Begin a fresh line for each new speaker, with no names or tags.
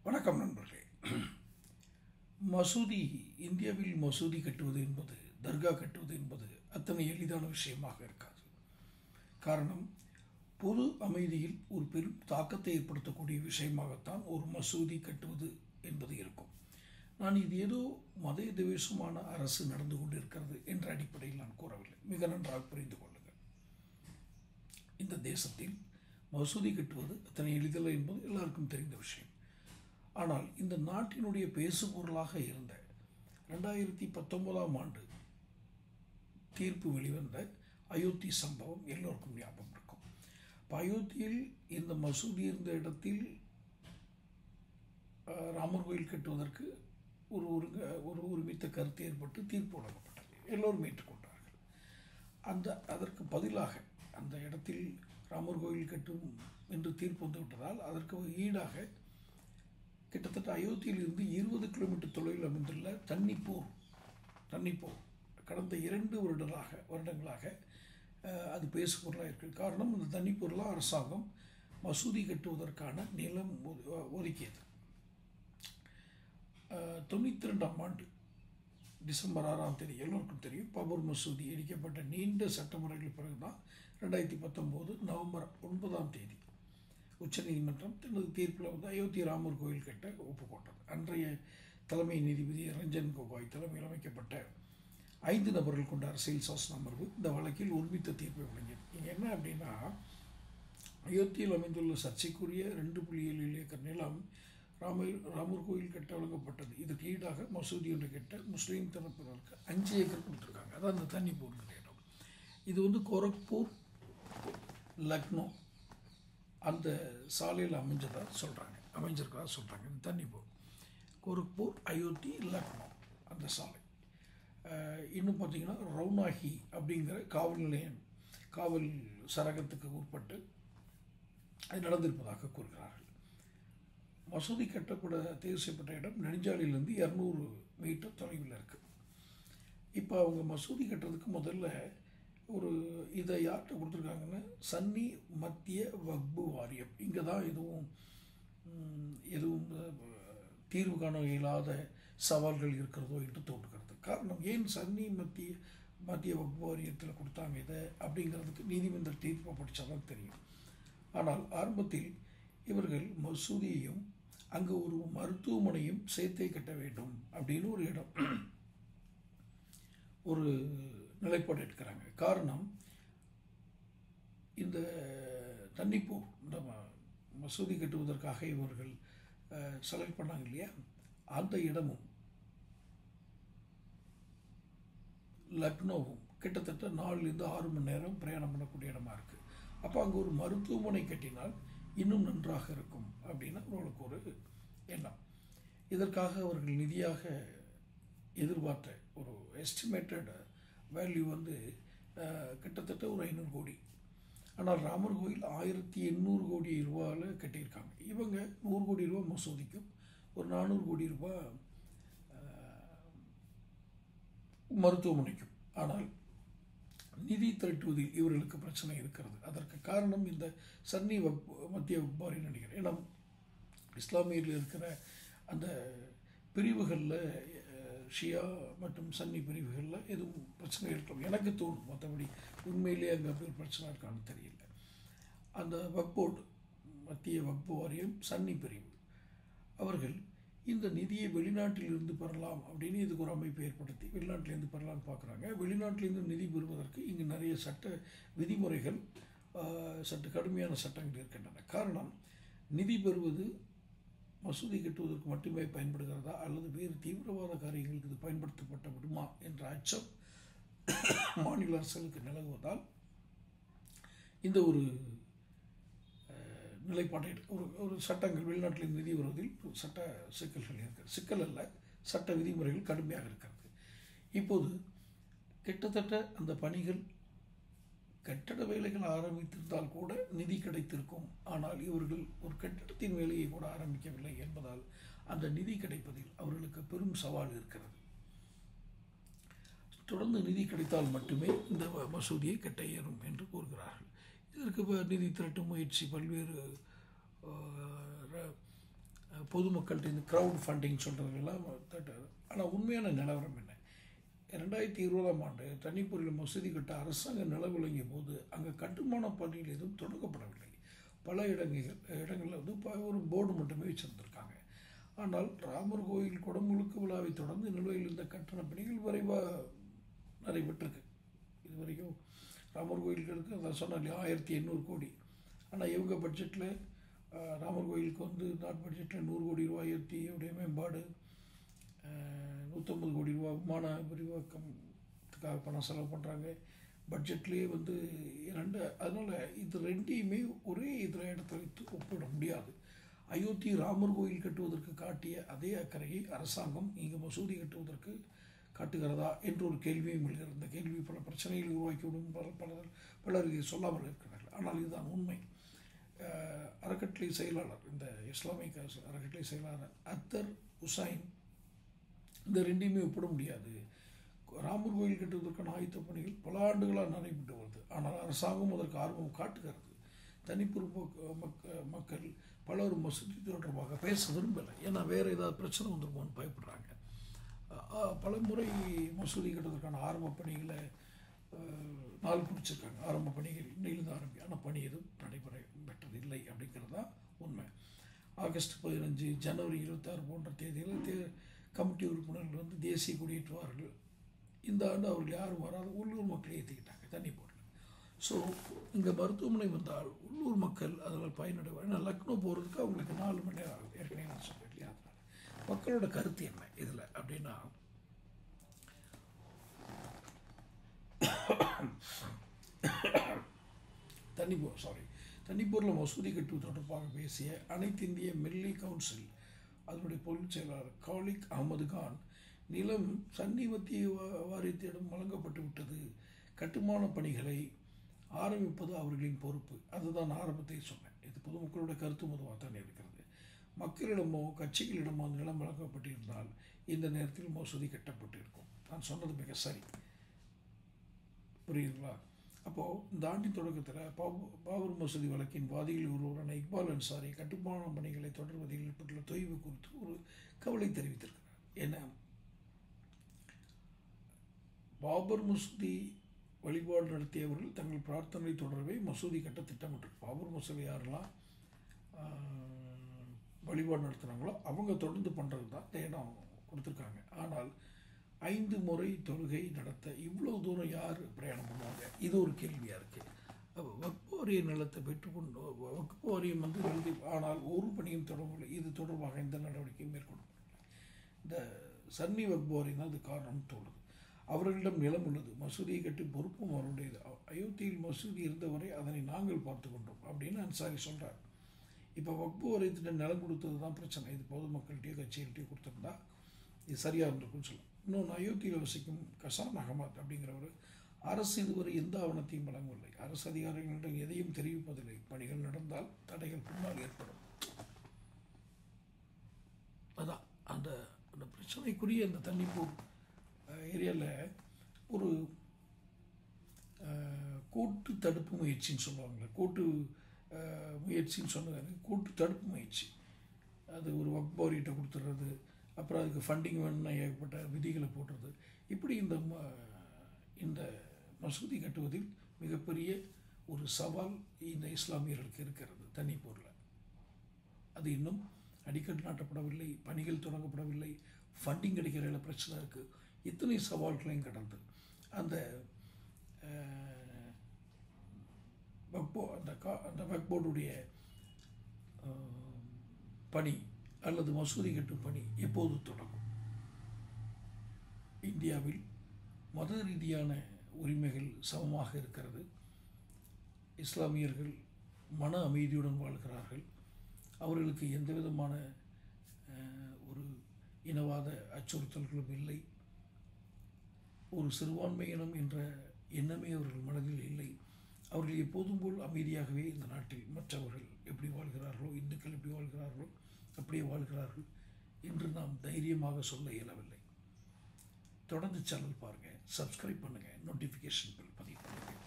வணக்கம் நண்பர்களே. மசூதி இந்தியாவில் மசூதி கட்டுவது என்பது, தர்கா கட்டுவது என்பது அத்தனை எளிதான விஷயமாக இருக்காது. காரணம், பொது அமைதியில் ஒரு பெரும் தாக்கத்தை ஏற்படுத்தக்கூடிய விஷயமாகத்தான் ஒரு மசூதி கட்டுவது என்பது இருக்கும். நான் இது ஏதோ மத துவேஷமான அரசு நடந்து கொண்டிருக்கிறது என்ற அடிப்படையில் நான் கூறவில்லை. மிக நன்றாக புரிந்து கொள்ளுங்கள். இந்த தேசத்தில் மசூதி கட்டுவது அத்தனை எளிதல்ல என்பது எல்லாருக்கும் தெரிந்த விஷயம். ஆனால் இந்த நாட்டினுடைய பேசுபொருளாக இருந்த 2019ஆம் ஆண்டு தீர்ப்பு வெளிவந்த அயோத்தி சம்பவம் எல்லோருக்கும் ஞாபகம் இருக்கும். இப்போ அயோத்தியில் இந்த மசூதி இருந்த இடத்தில் ராமர் கோயில் கட்டுவதற்கு ஒரு ஒருமித்த கருத்து ஏற்பட்டு தீர்ப்பு வழங்கப்பட்டது. எல்லோரும் ஏற்றுக்கொண்டார்கள். அதற்கு பதிலாக அந்த இடத்தில் ராமர் கோயில் கட்டும் என்று தீர்ப்பு வந்துவிட்டதால் அதற்கு ஈடாக கிட்டத்தட்ட அயோத்தியிலிருந்து 20 கிலோமீட்டர் தொலைவில் அமைந்துள்ள தன்னிப்பூர் கடந்த 2 வருடங்களாக அது பேசுபொருளாக இருக்குது. காரணம், இந்த தன்னிப்பூரில் அரசாங்கம் மசூதி கட்டுவதற்கான நிலம் ஒதுக்கியது. 92ஆம் ஆண்டு டிசம்பர் 6ஆம் தேதி எல்லோருக்கும் தெரியும், பாபர் மசூதி இடிக்கப்பட்ட நீண்ட சட்டமுறைகளுக்கு பிறகுதான் 2019 நவம்பர் 9ஆம் தேதி உச்சநீதிமன்றம் தனது தீர்ப்பில் அயோத்தி ராமர் கோயில் கட்ட ஒப்புக்கொண்டது. அன்றைய தலைமை நீதிபதி ரஞ்சன் கோகாய் தலைமையில் அமைக்கப்பட்ட 5 நபர்கள் கொண்ட அரசியல் சாசன அமர்வு இந்த வழக்கில் ஒருமித்த தீர்ப்பை வழங்கியது. இங்கே என்ன அப்படின்னா, அயோத்தியில் அமைந்துள்ள சர்ச்சைக்குரிய 2.7 ஏக்கர் நிலம் ராமர் கோயில் கட்ட வழங்கப்பட்டது. இதற்கு ஈடாக மசூதி ஒன்று கட்ட முஸ்லீம் தரப்பினருக்கு 5 ஏக்கர் கொடுத்துருக்காங்க. அதான் அந்த தன்னிப்பூர் இடம். இது கோரக்பூர் லக்னோ அந்த சாலையில் அமைஞ்சிருக்கிறதா சொல்கிறாங்க. இந்த தன்னிப்பூர் கோரக்பூர் அயோத்தி லக்னோ அந்த சாலை. இன்னும் பார்த்தீங்கன்னா ரவுனாகி அப்படிங்கிற காவல் நிலையம், காவல் சரகத்துக்கு உட்பட்டு அது நடந்திருப்பதாக கூறுகிறார்கள். மசூதி கட்டப்பட தேர்வு செய்யப்பட்ட இடம் நெடுஞ்சாலையிலேருந்து 200 மீட்டர் தொலைவில் இருக்குது. இப்போ அவங்க மசூதி கட்டுறதுக்கு முதல்ல இதை யார்கிட்ட கொடுத்துருக்காங்கன்னா, சன்னி மத்திய வக்பு வாரியம். இங்கே தான் எதுவும் தீர்வு காண இயலாத சவால்கள் இருக்கிறதோ என்று தோன்றுகிறது. காரணம், ஏன் சன்னி மத்திய வக்பு வாரியத்தில் கொடுத்தாங்க இதை அப்படிங்கிறதுக்கு நீதிமன்ற தீர்ப்பை படித்தாதான் தெரியும். ஆனால் ஆரம்பத்தில் இவர்கள் மசூதியையும் அங்கே ஒரு மருத்துவமனையும் சேர்த்தே கட்ட வேண்டும் அப்படின்னு ஒரு நிலைப்பாடு எடுக்கிறாங்க. காரணம், இந்த தன்னிப்பூர் இந்த மசூதி கட்டுவதற்காக இவர்கள் செலக்ட் பண்ணாங்க இல்லையா, அந்த இடமும் லக்னோவும் கிட்டத்தட்ட 4லேருந்து 6 மணி நேரம் பிரயாணம் பண்ணக்கூடிய இடமா இருக்குது. அப்போ அங்கே ஒரு மருத்துவமனை கட்டினால் இன்னும் நன்றாக இருக்கும் அப்படின்னு அவர்களுக்கு ஒரு எண்ணம். இதற்காக அவர்கள் நிதியாக எதிர்பார்த்த ஒரு எஸ்டிமேட்டட் வேல்யூ கிட்டத்தட்ட ஒரு 500 கோடி. ஆனால் ராமர் கோயில் 1800 கோடி ரூபாயில் கட்டியிருக்காங்க. இவங்க 100 கோடி ரூபா மசூதிக்கும் ஒரு 400 கோடி ரூபா மருத்துவமனைக்கும். ஆனால் நிதி திரட்டுவதில் இவர்களுக்கு பிரச்சனை இருக்கிறது. அதற்கு காரணம் இந்த சன்னி மத்திய வக்பாரின்னு நினைக்கிறேன். ஏன்னா இஸ்லாமியர்கள் இருக்கிற அந்த பிரிவுகளில் ஷியா மற்றும் சன்னி பிரிவுகளில் எதுவும் பிரச்சனை இருக்கலாம் எனக்கு தோணும். மற்றபடி உண்மையிலேயே அங்கே அப்படி ஒரு பிரச்சனை இருக்கான்னு தெரியல. அந்த வக்போர்டு மத்திய வக்பு வாரியம் சன்னி பிரிவு அவர்கள் இந்த நிதியை வெளிநாட்டிலிருந்து பெறலாம் அப்படின்னு இதுக்கு ஒரு அமைப்பை ஏற்படுத்தி வெளிநாட்டிலேருந்து பெறலான்னு பார்க்குறாங்க. வெளிநாட்டிலேருந்து நிதி பெறுவதற்கு இங்கு நிறைய சட்ட விதிமுறைகள், கடுமையான சட்டங்கள் இருக்கின்றன. காரணம், நிதி பெறுவது மசூதி கட்டுவதற்கு மட்டுமே பயன்படுகிறதா அல்லது வேறு தீவிரவாத காரியங்களுக்கு இது பயன்படுத்தப்பட்ட விடுமா என்ற அச்சம் மாநில அரசுகளுக்கு நிலவுவதால் இந்த ஒரு நிலைப்பாட்டை ஒரு சட்டங்கள் வெளிநாட்டில் நிதி வருவதில் சட்ட சிக்கல்கள் இருக்கிறது. சிக்கல் அல்ல, சட்ட விதிமுறைகள் கடுமையாக இருக்கிறது. இப்போது கிட்டத்தட்ட அந்த பணிகள் கட்டட வேலைகள் ஆரம்பித்திருந்தால் கூட நிதி கிடைத்திருக்கும். ஆனால் இவர்கள் ஒரு கட்டிடத்தின் வேலையை கூட ஆரம்பிக்கவில்லை என்பதால் அந்த நிதி கிடைப்பதில் அவர்களுக்கு பெரும் சவால் இருக்கிறது. தொடர்ந்து நிதி கிடைத்தால் மட்டுமே இந்த மசூதியை கட்ட இயலும் என்று கூறுகிறார்கள். இதற்கு நிதி திரட்டும் முயற்சி பல்வேறு பொதுமக்கள்கிட்ட இந்த க்ரௌட் ஃபண்டிங் சொல்கிறதெல்லாம் தட்டாது. ஆனால் உண்மையான நிலவரம் என்ன? 2020ஆம் ஆண்டு தனிப்பொருள் மசூதி கட்ட அரசாங்கம் நிலவிலங்கிய போது அங்கே கட்டுமான பணிகள் எதுவும் தொடங்கப்படவில்லை. பல இடங்களில் வந்து ஒரு போர்டு மட்டுமே வச்சுருந்துருக்காங்க. ஆனால் ராமர் கோயில் குடமுழுக்கு விழாவை தொடர்ந்து நிலுவையில் இருந்த கட்டண பணிகள் விரைவாக நடைபெற்றிருக்கு. இது வரைக்கும் ராமர் கோயிலுக்கு அதான் சொன்னேன் இல்லையா, 1800 கோடி. ஆனால் இவங்க பட்ஜெட்டில் ராமர் கோயிலுக்கு வந்து நாட் பட்ஜெட்டில் 100 கோடி ரூபாயுடைய மேம்பாடு, 150 கோடி ரூபா விமான விரிவாக்கத்துக்காக பணம் செலவு பண்ணுறாங்க. பட்ஜெட்லேயே வந்து அதனால் இது ரெண்டையுமே ஒரே இதில் இடத்துல வைத்து ஒப்பிட முடியாது. அயோத்தி ராமர் கோயில் கட்டுவதற்கு காட்டிய அதே அக்கறையை அரசாங்கம் இங்கே மசூதி கட்டுவதற்கு காட்டுகிறதா என்ற ஒரு கேள்வியும் எழுகிறது. இந்த கேள்வி பல பிரச்சனைகளை உருவாக்கிவிடும். பலர் இதை சொல்லாமல் இருக்கிறார்கள். ஆனால் இதுதான் உண்மை. அறக்கட்டளை செயலாளர், இந்த இஸ்லாமிக் அறக்கட்டளை செயலாளர் அத்தர் ஹுசைன் இந்த ரெண்டையுமே ஒப்பிட முடியாது. ராமர் கோயில் கட்டுவதற்கான ஆயத்த பணிகள் பல ஆண்டுகளாக நடைபெற்று வருது. ஆனால் அரசாங்கம் அதற்கு ஆர்வம் காட்டுகிறது. தனிப்பொறுப்பு மக்கள் பலரும் மசூதி தொடர்பாக பேச விரும்பலை. ஏன்னா வேறு ஏதாவது பிரச்சனை வந்துருமோன்னு பயப்படுறாங்க. பல முறை மசூதி கட்டுவதற்கான ஆரம்ப பணிகளை நாள் குறிச்சிருக்காங்க. ஆரம்ப பணிகள் இன்னிலிருந்து ஆரம்பியான பணி எதுவும் நடைபெறப்பட்டதில்லை அப்படிங்கிறது தான் உண்மை. ஆகஸ்ட் 15, ஜனவரி 26 போன்ற தேதியில் கமிட்டி உறுப்பினர்கள் வந்து தேசிய கொடியேற்றுவார்கள். இந்த ஆண்டு அவர்கள் யாரும் வராத உள்ளூர் மக்களை ஏற்றிக்கிட்டாங்க தண்ணி போடல. ஸோ இங்கே மருத்துவமனை வந்தால் உள்ளூர் மக்கள் அதில் பயனடைவார். ஏன்னா லக்னோ போகிறதுக்கு அவங்களுக்கு 4 மணி நேரம் ஆகுது. ஏற்கனவே நான் சொல்கிறேன் இல்லையா. மக்களோட கருத்து என்ன இதில் அப்படின்னா, தண்ணிப்பூரில் மசூதி கட்டுவது தொடர்பாக பேசிய அனைத்து இந்திய மில்லி கவுன்சில் அதனுடைய பொதுச் செயலாளர் காலிக் அகமது கான், நிலம் சன்னி மத்திய வாரியத்திடம் வழங்கப்பட்டு விட்டது. கட்டுமான பணிகளை ஆரம்பிப்பது அவர்களின் பொறுப்பு. அதுதான் ஆரம்பத்தை சொன்னேன். இது பொதுமக்களோட கருத்து மதுவாக தான் இருக்கிறது. மக்களிடமோ கட்சிகளிடமோ அந்த நிலம் வழங்கப்பட்டிருந்தால் இந்த நேரத்தில் மசூதி கட்டப்பட்டிருக்கும். நான் சொன்னது மிக சரி. புரியுதுங்களா? அப்போது இந்த ஆண்டின் தொடக்கத்தில் பாபர் மசூதி வழக்கின் வாதிகளில் ஒருவரான இக்பால் அன்சாரி கட்டுமான பணிகளை தொடர்வதில் ஏற்பட்டுள்ள தொய்வு குறித்து ஒரு கவலை தெரிவித்திருக்கிறார். ஏன்னா பாபர் மசூதி வழிபாடு நடத்தியவர்கள் தங்கள் பிரார்த்தனை தொடர்பை மசூதி கட்ட திட்டமிட்டு, பாபர் மசூதி யாரெல்லாம் வழிபாடு நடத்துகிறாங்களோ அவங்க தொடர்ந்து பண்ணுறது தான் இந்த இடம் கொடுத்துருக்காங்க. ஆனால் 5 முறை தொழுகை நடத்த இவ்வளோ தூரம் யார் பிரயாணம் பண்ணுவாங்க? இது ஒரு கேள்வியாக இருக்குது. வக்ஃப் வாரிய நிலத்தை பெற்றுக்கொண்டு வக்ஃப் வாரியம் வந்து எழுதி, ஆனால் ஒரு பணியும் தொடங்கவில்லை. இது தொடர்பாக எந்த நடவடிக்கையும் மேற்கொள்ளப்படவில்லை. இந்த சன்னி வக்ஃப் வாரியம் தான் அது காரணம் தோணுது. அவர்களிடம் நிலம் உள்ளது, மசூதியை கட்டி பொறுப்பும் அவருடையது. அயோத்தியில் மசூதி இருந்தவரை அதனை நாங்கள் பார்த்து கொண்டோம் அப்படின்னு அன்சாரி சொல்கிறார். இப்போ வக்ஃப் வாரியத்திட்ட நிலம் கொடுத்தது தான் பிரச்சனை. இது பொதுமக்கள்கிட்டயோ கட்சிகள்கிட்டயோ கொடுத்துருந்தா இது சரியாக இருந்திருக்குன்னு சொல்லலாம். இன்னொன்று, அயோத்தியில் வசிக்கும் கசான் அகமத் அப்படிங்கிறவர் அரசு இதுவரை எந்த ஆவணத்தையும் வழங்கவில்லை. அரசு அதிகாரிகளிடம் எதையும் தெரிவிப்பதில்லை. பணிகள் நடந்தால் தடைகள் பின்னால் ஏற்படும். அதான் அந்த அந்த பிரச்சனைக்குரிய அந்த தண்ணிப்பூர் ஏரியாவில் ஒரு கூட்டு தடுப்பு முயற்சின்னு சொல்லுவாங்க. கூட்டு முயற்சின்னு சொன்னது கூட்டு தடுப்பு முயற்சி. அது ஒரு வக்ஃப் வாரியத்தை கொடுத்துட்றது, அப்புறம் அதுக்கு ஃபண்டிங் வேணும்னா ஏகப்பட்ட விதிகளை போடுறது. இப்படி இந்த மசூதி கட்டுவதில் மிகப்பெரிய ஒரு சவால் இந்த இஸ்லாமியர்களுக்கு இருக்கிறது தண்ணிப்பூரில். அது இன்னும் அடிக்கல் நாட்டப்படவில்லை, பணிகள் தொடங்கப்படவில்லை, ஃபண்டிங் கிடைக்கிற பிரச்சனை இருக்குது. இத்தனை சவால்களையும் கடந்து அந்த அந்த வக்ஃப் போர்டுடைய பணி அல்லது மசூதி கட்டும் பணி எப்போது தொடங்கும்? இந்தியாவில் மத ரீதியான உரிமைகள் சமமாக இருக்கிறது. இஸ்லாமியர்கள் மன அமைதியுடன் வாழ்கிறார்கள். அவர்களுக்கு எந்த விதமான ஒரு இனவாத அச்சுறுத்தல்களும் இல்லை. ஒரு சிறுபான்மையினம் என்ற எண்ணமே அவர்கள் மனதில் இல்லை. அவர்கள் எப்போதும் போல் அமைதியாகவே இந்த நாட்டில் மற்றவர்கள் எப்படி வாழ்கிறார்களோ, இந்துக்கள் எப்படி வாழ்கிறார்களோ அப்படியே வாழ்கிறார்கள் என்று நாம் தைரியமாக சொல்ல இயலவில்லை. தொடர்ந்து சேனல் பாருங்கள், சப்ஸ்கிரைப் பண்ணுங்கள், நோட்டிஃபிகேஷன் பில் பதிவு பண்ணுங்கள்.